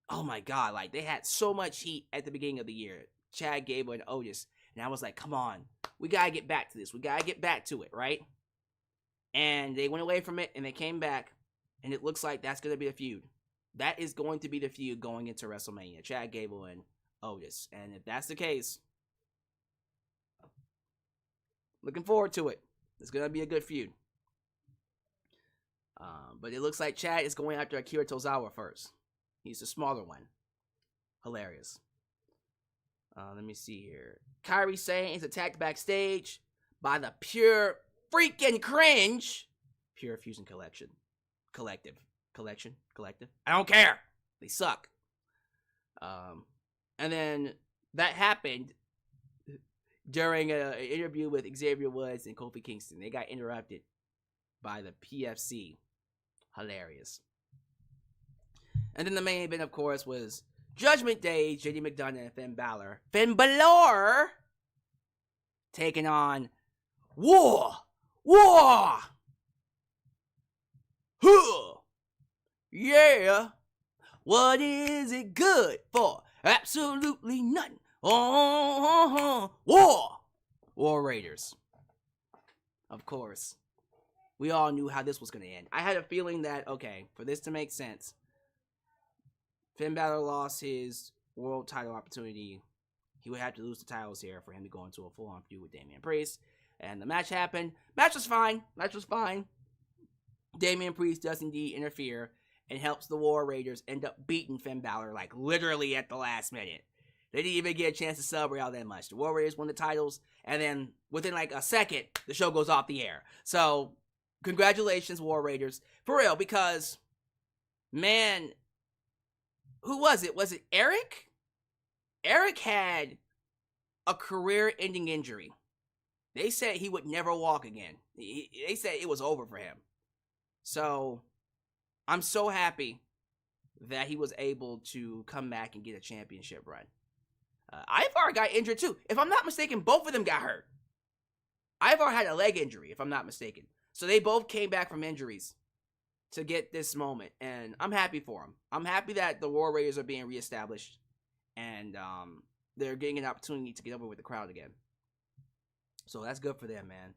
Speaker 1: oh my God, like they had so much heat at the beginning of the year. Chad Gable and Otis. And I was like, come on, we got to get back to this. We got to get back to it, right? And they went away from it and they came back. And it looks like that's going to be the feud. That is going to be the feud going into WrestleMania. Chad Gable and Otis. And if that's the case, looking forward to it. It's going to be a good feud. But it looks like Chad is going after Akira Tozawa first. He's the smaller one. Hilarious. Let me see here. Kairi Sane is attacked backstage by the Pure freaking Cringe. Pure Fusion Collective. I don't care. They suck. And then that happened during an interview with Xavier Woods and Kofi Kingston. They got interrupted by the PFC. Hilarious. And then the main event, of course, was Judgment Day, JD McDonagh and Finn Balor taking on War. Huh. Yeah. What is it good for? Absolutely nothing. War Raiders. Of course. We all knew how this was going to end. I had a feeling that, okay, for this to make sense, Finn Balor lost his world title opportunity. He would have to lose the titles here for him to go into a full-on feud with Damian Priest. And the match happened. Match was fine. Damian Priest does indeed interfere and helps the War Raiders end up beating Finn Balor, like, literally at the last minute. They didn't even get a chance to celebrate all that much. The War Raiders won the titles, and then within, like, a second, the show goes off the air. So, congratulations, War Raiders. For real, because, man, who was it? Was it Erik? Erik had a career-ending injury. They said he would never walk again. They said it was over for him. So, I'm so happy that he was able to come back and get a championship run. Ivar got injured too. If I'm not mistaken, both of them got hurt. Ivar had a leg injury, if I'm not mistaken. So they both came back from injuries to get this moment. And I'm happy for them. I'm happy that the War Raiders are being reestablished. And they're getting an opportunity to get over with the crowd again. So that's good for them, man.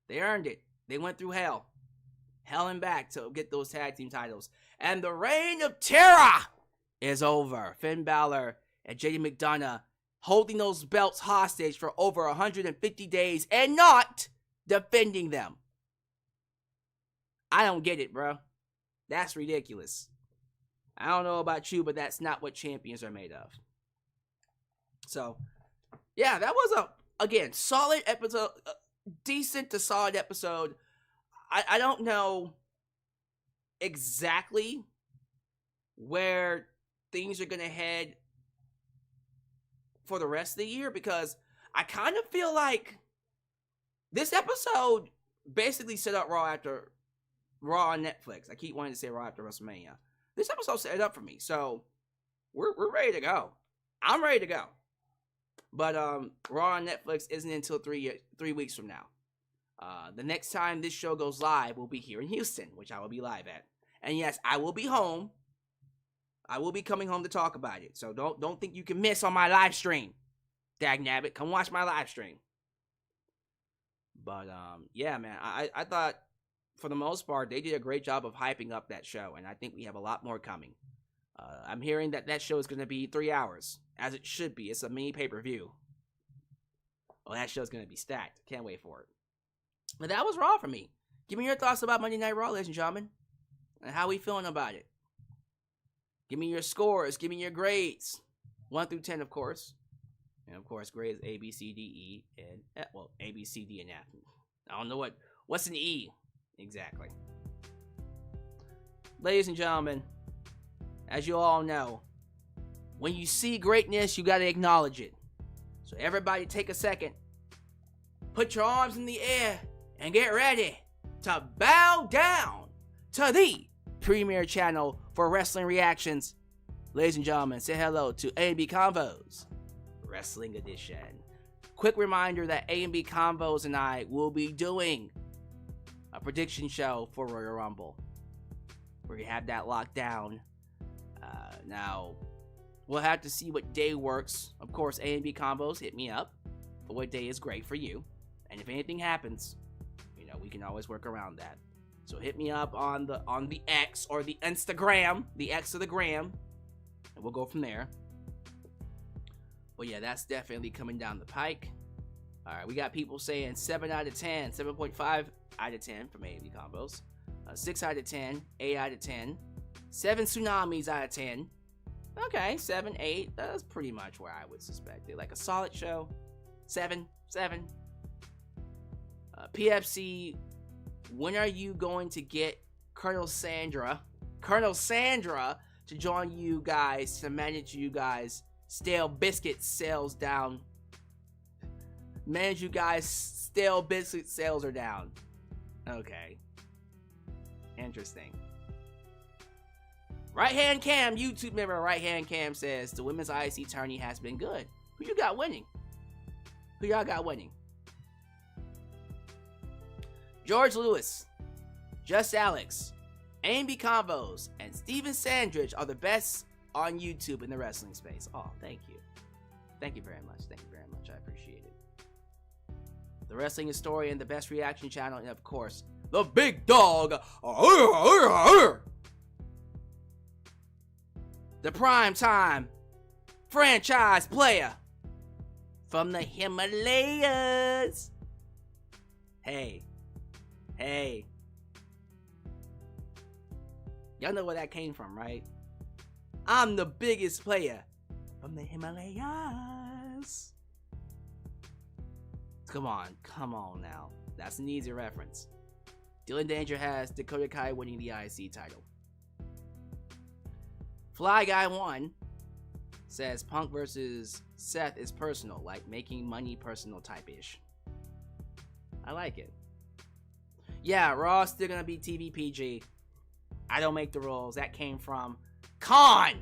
Speaker 1: They earned it. They went through hell. Hell and back to get those tag team titles. And the reign of terror is over. Finn Balor and JD McDonagh holding those belts hostage for over 150 days and not defending them. I don't get it, bro. That's ridiculous. I don't know about you, but that's not what champions are made of. So, yeah, that was again, solid episode. Decent to solid episode. I don't know exactly where things are going to head for the rest of the year, because I kind of feel like this episode basically set up Raw after Raw on Netflix. I keep wanting to say Raw after WrestleMania. This episode set it up for me, so we're ready to go. I'm ready to go. But Raw on Netflix isn't until 3 weeks from now. The next time this show goes live will be here in Houston, which I will be live at. And yes, I will be home. I will be coming home to talk about it. So don't think you can miss on my live stream. Dagnabbit, come watch my live stream. But yeah, man, I thought for the most part they did a great job of hyping up that show, and I think we have a lot more coming. I'm hearing that show is going to be 3 hours, as it should be. It's a mini pay-per-view. Well, that show's going to be stacked. Can't wait for it. But that was Raw for me. Give me your thoughts about Monday Night Raw, ladies and gentlemen, and how we feeling about it. Give me your scores. Give me your grades. 1 through 10, of course. And, of course, grades A, B, C, D, E, and F. Well, A, B, C, D, and F. I don't know what's an E exactly. Ladies and gentlemen, as you all know, when you see greatness, you got to acknowledge it. So everybody take a second. Put your arms in the air and get ready to bow down to the premier channel for wrestling reactions. Ladies and gentlemen, say hello to A&B Convos Wrestling Edition. Quick reminder that A&B Convos and I will be doing a prediction show for Royal Rumble. We have that locked down. Now, we'll have to see what day works. Of course, A&B Convos, hit me up for what day is great for you. And if anything happens, you know, we can always work around that. So hit me up on the X or the Instagram, the X or the Gram, and we'll go from there. But yeah, that's definitely coming down the pike. All right, we got people saying 7 out of 10, 7.5 out of 10 from A&B Combos, 6 out of 10, 8 out of 10, 7 tsunamis out of 10. Okay, 7, 8. That's pretty much where I would suspect it. Like a solid show. 7. PFC, when are you going to get Colonel Sandra to join you guys to manage you guys stale biscuit sales down? Manage you guys stale biscuit sales are down. Okay. Interesting. Right Hand Cam, YouTube member Right Hand Cam says the women's IC tourney has been good. Who you got winning? Who y'all got winning? George Lewis, Just Alyx, A&B Convos, and Steven Sandridge are the best on YouTube in the wrestling space. Oh, thank you. Thank you very much. Thank you very much. I appreciate it. The Wrestling Historian, the best reaction channel, and of course, the big dog. The prime time franchise player from the Himalayas. Hey. Y'all know where that came from, right? I'm the biggest player from the Himalayas. Come on now. That's an easy reference. Dylan Danger has Dakota Kai winning the IC title. Fly Guy 1 says Punk versus Seth is personal, like making money personal type-ish. I like it. Yeah, Raw's still gonna be TV PG. I don't make the rules. That came from Khan.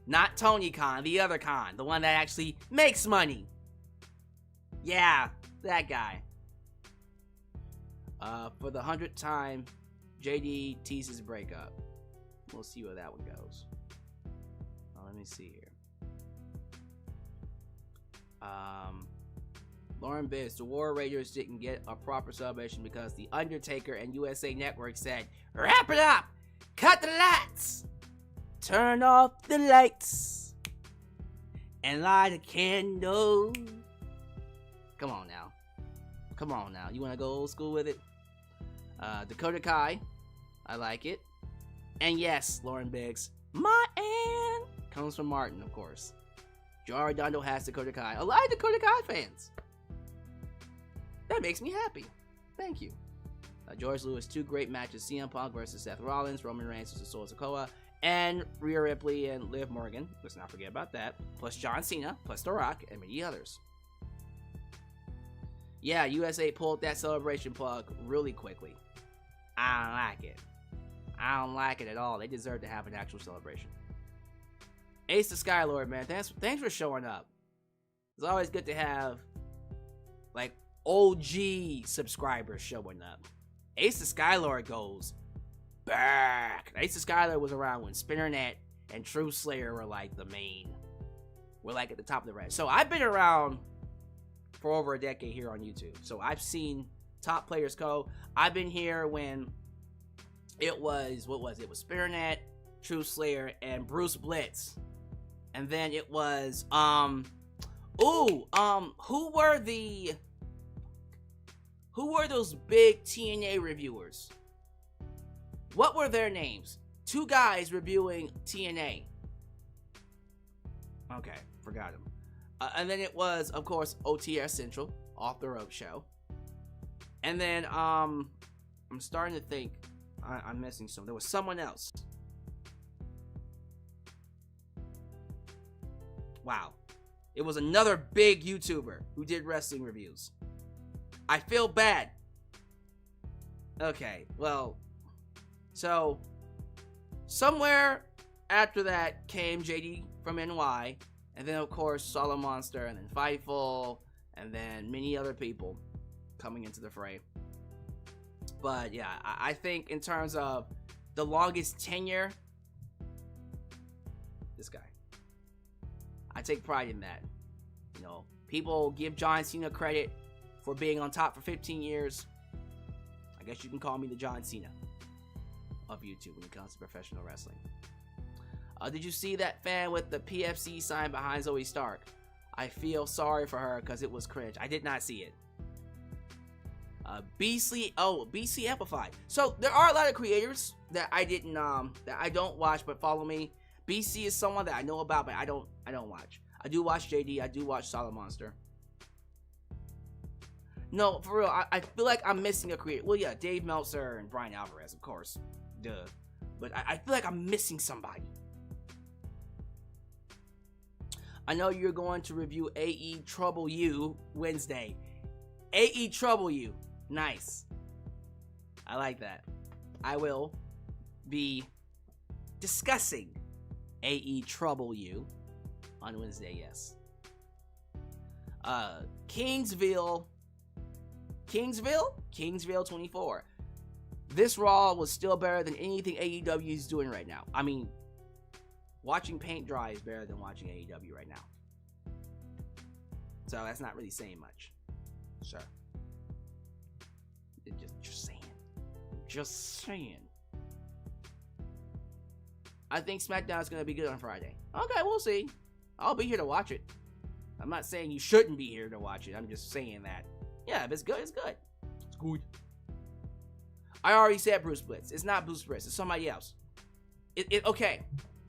Speaker 1: Not Tony Khan, the other Khan. The one that actually makes money. Yeah, that guy. For the 100th time, JD teases breakup. We'll see where that one goes. Let me see here. Lauren Biz, the War Raiders didn't get a proper celebration because The Undertaker and USA Network said, wrap it up! Cut the lights! Turn off the lights! And light a candle! Come on now. You want to go old school with it? Dakota Kai. I like it. And yes, Lauren Biggs. Martin! Comes from Martin, of course. Joe Arredondo has Dakota Kai. A lot of Dakota Kai fans. That makes me happy. Thank you. George Lewis, 2 great matches. CM Punk versus Seth Rollins. Roman Reigns versus Solo Sikoa. And Rhea Ripley and Liv Morgan. Let's not forget about that. Plus John Cena. Plus The Rock. And many others. Yeah, USA pulled that celebration plug really quickly. I don't like it. I don't like it at all. They deserve to have an actual celebration. Ace the Skylord, man, thanks for showing up. It's always good to have, like, OG subscribers showing up. Ace the Skylord goes back. Ace the Skylord was around when Spinnernet and True Slayer were, like, we're, like, at the top of the rank. So I've been around for over a decade here on YouTube. So I've seen top players go. I've been here when it was, what was it? It was Spinnernet, True Slayer, and Bruce Blitz. And then it was, who were those big TNA reviewers? What were their names? Two guys reviewing TNA. Okay, forgot him. And then it was, of course, OTS Central, Off the Rope Show. And then, I'm starting to think I'm missing some. There was someone else. Wow. It was another big YouTuber who did wrestling reviews. I feel bad. Okay, well, so somewhere after that came JD from NY, and then of course Solid Monster, and then Fightful, and then many other people coming into the fray. But yeah, I think in terms of the longest tenure, this guy. I take pride in that. You know, people give John Cena credit for being on top for 15 years. I guess you can call me the John Cena of YouTube when it comes to professional wrestling. Did you see that fan with the PFC sign behind Zoe Stark? I feel sorry for her because it was cringe. I did not see it. BC Amplified. So there are a lot of creators that I don't watch but follow me. BC is someone that I know about, but I don't watch. I do watch JD. I do watch Solid Monster. No, for real, I feel like I'm missing a creator. Well, yeah, Dave Meltzer and Brian Alvarez, of course. Duh. But I feel like I'm missing somebody. I know you're going to review AE Trouble You Wednesday. AE Trouble You. Nice. I like that. I will be discussing AE Trouble You on Wednesday, yes. Kingsville 24. This Raw was still better than anything AEW is doing right now. I mean, watching paint dry is better than watching AEW right now. So that's not really saying much. Sure. Just saying. I think SmackDown is going to be good on Friday. Okay, we'll see. I'll be here to watch it. I'm not saying you shouldn't be here to watch it. I'm just saying that. Yeah, if it's good, it's good. It's good. I already said Bruce Blitz. It's not Bruce Blitz. It's somebody else. Okay.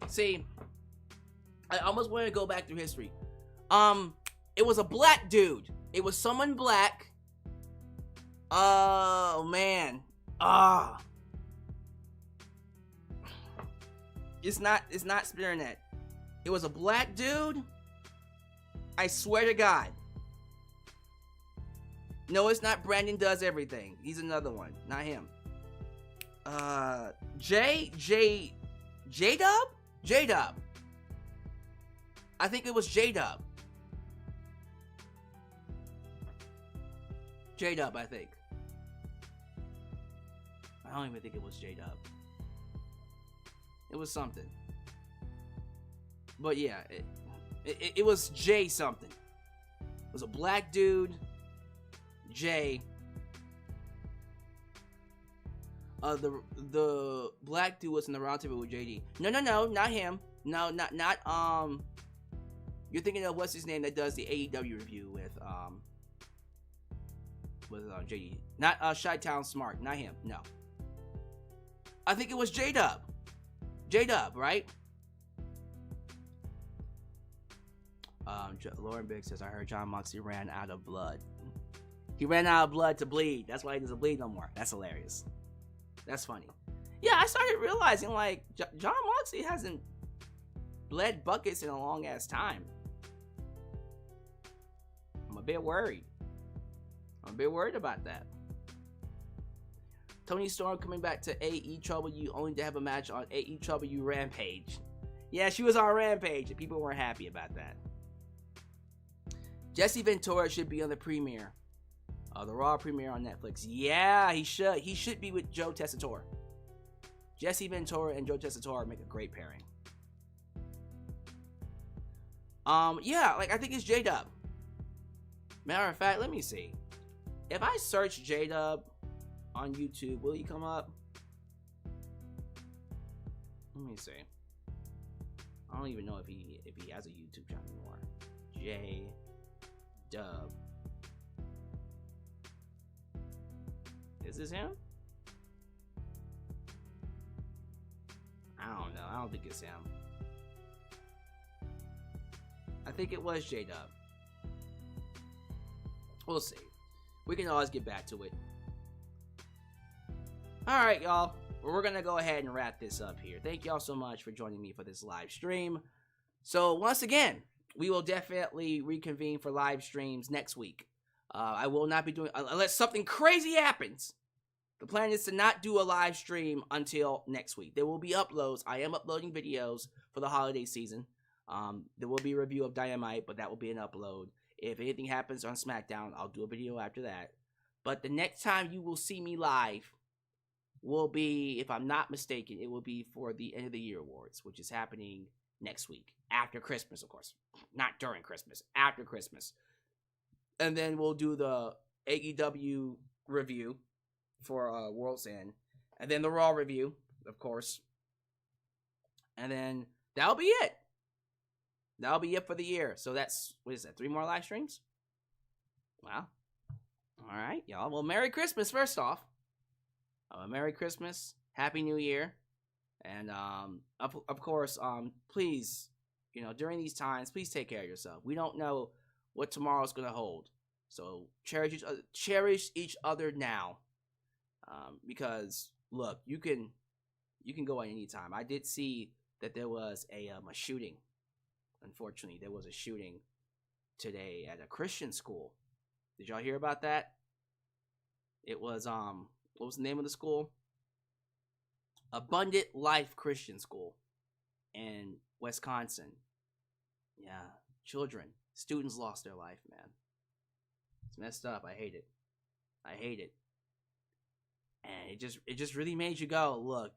Speaker 1: See, I almost wanted to go back through history. It was a black dude. It was someone black. Oh, man. It's not Spinnernet. It was a black dude. I swear to God. No, it's not Brandon Does Everything. He's another one. Not him. J-Dub? J-Dub. I think it was J-Dub. J-Dub, I think. I don't even think it was J-Dub. It was something. But yeah, it was J something. It was a black dude. J. The black dude was in the round table with JD. No, not him. No, not you're thinking of what's his name that does the AEW review with JD. Not Chi-Town Smart. Not him. No. I think it was J-Dub. J-Dub, right? Lauren Biggs says, I heard John Moxley ran out of blood. He ran out of blood to bleed. That's why he doesn't bleed no more. That's hilarious. That's funny. Yeah, I started realizing, like, John Moxley hasn't bled buckets in a long-ass time. I'm a bit worried. I'm a bit worried about that. Toni Storm coming back to AEW only to have a match on AEW Rampage. Yeah, she was on Rampage, and people weren't happy about that. Jesse Ventura should be on the premiere. The Raw premiere on Netflix. Yeah, he should. He should be with Joe Tessitore. Jesse Ventura and Joe Tessitore make a great pairing. Yeah, like, I think it's J-Dub. Matter of fact, let me see. If I search J-Dub on YouTube, will he come up? Let me see. I don't even know if he has a YouTube channel anymore. J-Dub. Is this him? I don't know. I don't think it's him. I think it was J-Dub. We'll see. We can always get back to it. Alright, y'all. We're going to go ahead and wrap this up here. Thank y'all so much for joining me for this live stream. So, once again, we will definitely reconvene for live streams next week. I will not be doing, unless something crazy happens. The plan is to not do a live stream until next week. There will be uploads. I am uploading videos for the holiday season. There will be a review of Dynamite, but that will be an upload. If anything happens on SmackDown, I'll do a video after that. But the next time you will see me live will be, if I'm not mistaken, it will be for the End of the Year Awards, which is happening next week. After Christmas, of course. Not during Christmas. After Christmas. And then we'll do the AEW review for World's End. And then the Raw review, of course. And then that'll be it. That'll be it for the year. So that's, what is that, 3 more live streams? Wow. Alright, y'all. Well, Merry Christmas, first off. Merry Christmas. Happy New Year. And, of course, please, you know, during these times, please take care of yourself. We don't know what tomorrow's going to hold. So cherish each other now. Because, look, you can go at any time. I did see that there was a shooting. Unfortunately, there was a shooting today at a Christian school. Did y'all hear about that? It was, what was the name of the school? Abundant Life Christian School in Wisconsin. Yeah, students lost their life, man. It's messed up. I hate it. I hate it. And it just really made you go, look,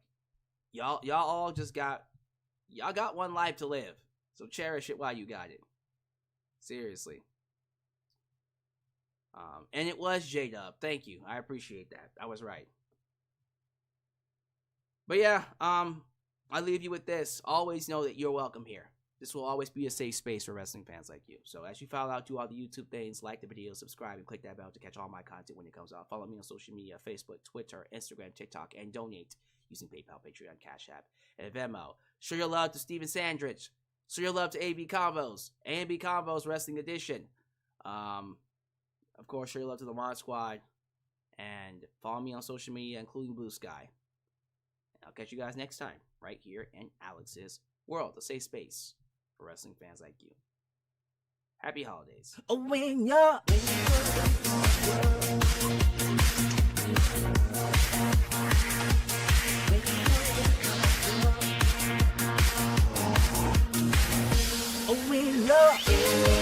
Speaker 1: y'all all just got one life to live. So cherish it while you got it. Seriously. And it was J-Dub. Thank you. I appreciate that. I was right. But yeah, I leave you with this. Always know that you're welcome here. This will always be a safe space for wrestling fans like you. So as you follow out, do all the YouTube things, like the video, subscribe, and click that bell to catch all my content when it comes out. Follow me on social media, Facebook, Twitter, Instagram, TikTok, and donate using PayPal, Patreon, Cash App, and Venmo. Show your love to Steven Sandrich. Show your love to AB Combos, AB Combos Wrestling Edition. Of course, show your love to the Mod Squad. And follow me on social media, including Blue Sky. I'll catch you guys next time, right here in Alyx's World, a safe space for wrestling fans like you. Happy holidays. When you're when you're